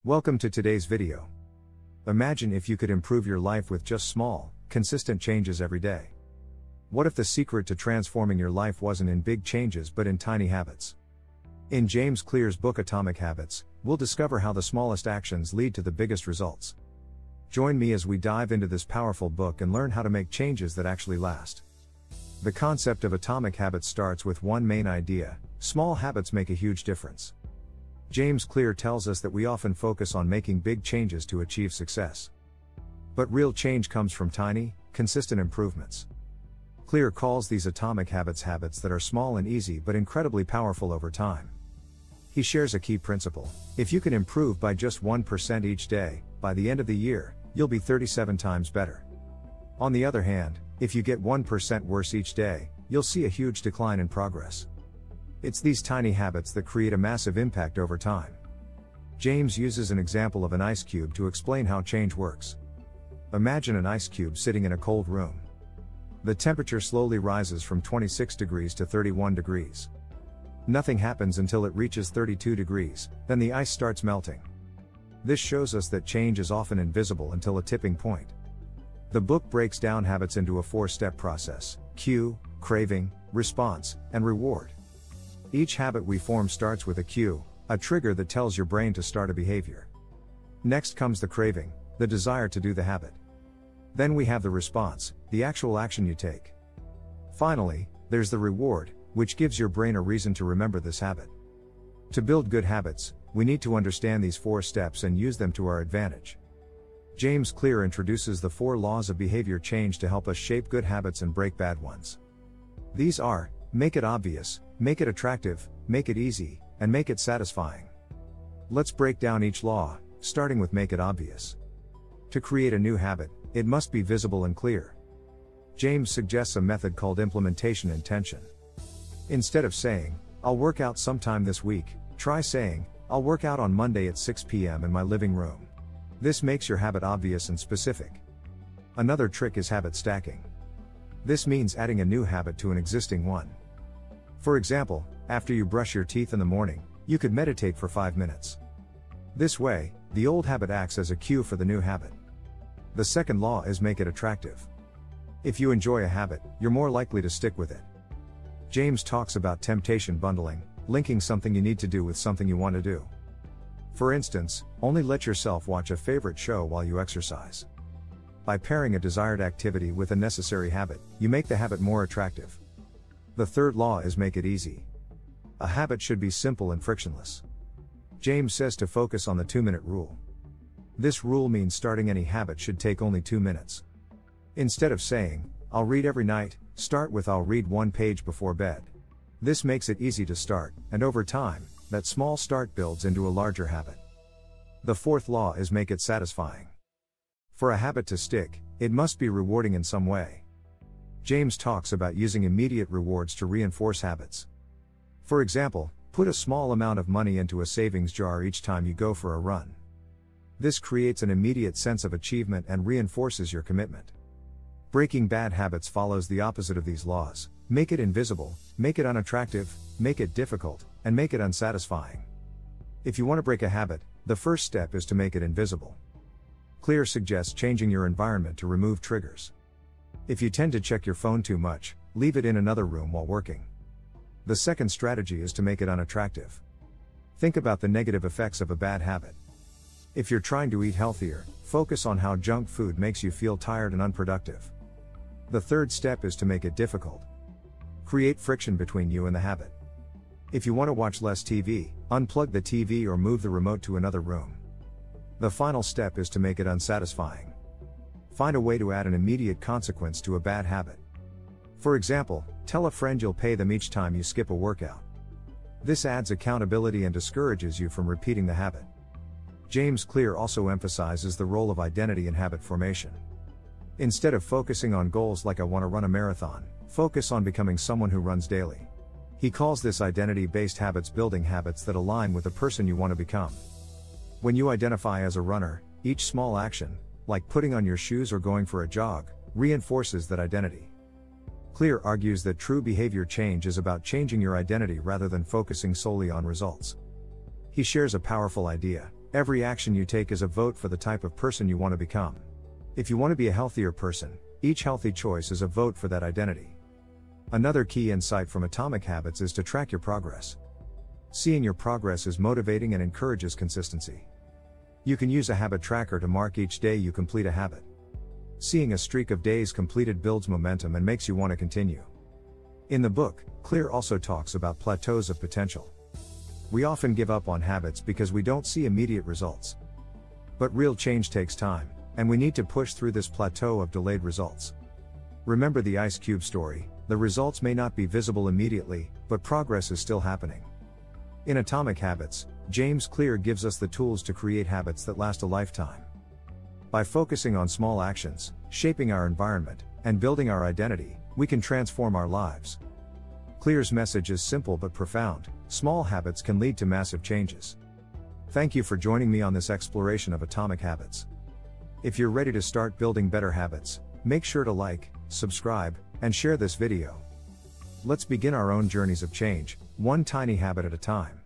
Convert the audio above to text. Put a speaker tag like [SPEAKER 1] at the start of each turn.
[SPEAKER 1] Welcome to today's video. Imagine if you could improve your life with just small, consistent changes every day. What if the secret to transforming your life wasn't in big changes but in tiny habits? In James Clear's book Atomic Habits, we'll discover how the smallest actions lead to the biggest results. Join me as we dive into this powerful book and learn how to make changes that actually last. The concept of atomic habits starts with one main idea: small habits make a huge difference. James Clear tells us that we often focus on making big changes to achieve success. But real change comes from tiny, consistent improvements. Clear calls these atomic habits habits that are small and easy but incredibly powerful over time. He shares a key principle: if you can improve by just 1% each day, by the end of the year, you'll be 37 times better. On the other hand, if you get 1% worse each day, you'll see a huge decline in progress. It's these tiny habits that create a massive impact over time. James uses an example of an ice cube to explain how change works. Imagine an ice cube sitting in a cold room. The temperature slowly rises from 26 degrees to 31 degrees. Nothing happens until it reaches 32 degrees, then the ice starts melting. This shows us that change is often invisible until a tipping point. The book breaks down habits into a 4-step process: cue, craving, response, and reward. Each habit we form starts with a cue, a trigger that tells your brain to start a behavior. Next comes the craving, the desire to do the habit. Then we have the response, the actual action you take. Finally, there's the reward, which gives your brain a reason to remember this habit. To build good habits, we need to understand these 4 steps and use them to our advantage. James Clear introduces the 4 laws of behavior change to help us shape good habits and break bad ones. These are: make it obvious, make it attractive, make it easy, and make it satisfying. Let's break down each law, starting with make it obvious. To create a new habit, it must be visible and clear. James suggests a method called implementation intention. Instead of saying, "I'll work out sometime this week," try saying, "I'll work out on Monday at 6 p.m. in my living room." This makes your habit obvious and specific. Another trick is habit stacking. This means adding a new habit to an existing one. For example, after you brush your teeth in the morning, you could meditate for 5 minutes. This way, the old habit acts as a cue for the new habit. The second law is make it attractive. If you enjoy a habit, you're more likely to stick with it. James talks about temptation bundling, linking something you need to do with something you want to do. For instance, only let yourself watch a favorite show while you exercise. By pairing a desired activity with a necessary habit, you make the habit more attractive. The third law is make it easy. A habit should be simple and frictionless. James says to focus on the 2-minute rule. This rule means starting any habit should take only 2 minutes. Instead of saying, "I'll read every night," start with "I'll read 1 page before bed." This makes it easy to start, and over time, that small start builds into a larger habit. The fourth law is make it satisfying. For a habit to stick, it must be rewarding in some way. James talks about using immediate rewards to reinforce habits. For example, put a small amount of money into a savings jar each time you go for a run. This creates an immediate sense of achievement and reinforces your commitment. Breaking bad habits follows the opposite of these laws: make it invisible, make it unattractive, make it difficult, and make it unsatisfying. If you want to break a habit, the first step is to make it invisible. Clear suggests changing your environment to remove triggers. If you tend to check your phone too much, leave it in another room while working. The second strategy is to make it unattractive. Think about the negative effects of a bad habit. If you're trying to eat healthier, focus on how junk food makes you feel tired and unproductive. The third step is to make it difficult. Create friction between you and the habit. If you want to watch less TV, unplug the TV or move the remote to another room. The final step is to make it unsatisfying. Find a way to add an immediate consequence to a bad habit. For example, tell a friend you'll pay them each time you skip a workout. This adds accountability and discourages you from repeating the habit. James Clear also emphasizes the role of identity in habit formation. Instead of focusing on goals like "I want to run a marathon," focus on becoming someone who runs daily. He calls this identity-based habits building habits that align with the person you want to become. When you identify as a runner, each small action, like putting on your shoes or going for a jog, reinforces that identity. Clear argues that true behavior change is about changing your identity rather than focusing solely on results. He shares a powerful idea: Every action you take is a vote for the type of person you want to become. If you want to be a healthier person, each healthy choice is a vote for that identity. Another key insight from Atomic Habits is to track your progress. Seeing your progress is motivating and encourages consistency. You can use a habit tracker to mark each day you complete a habit. Seeing a streak of days completed builds momentum and makes you want to continue. In the book, Clear also talks about plateaus of potential. We often give up on habits because we don't see immediate results. But real change takes time, and we need to push through this plateau of delayed results. Remember the ice cube story: the results may not be visible immediately, but progress is still happening. In Atomic Habits, James Clear gives us the tools to create habits that last a lifetime. By focusing on small actions, shaping our environment, and building our identity, we can transform our lives. Clear's message is simple but profound: small habits can lead to massive changes. Thank you for joining me on this exploration of Atomic Habits. If you're ready to start building better habits, make sure to like, subscribe, and share this video. Let's begin our own journeys of change, one tiny habit at a time.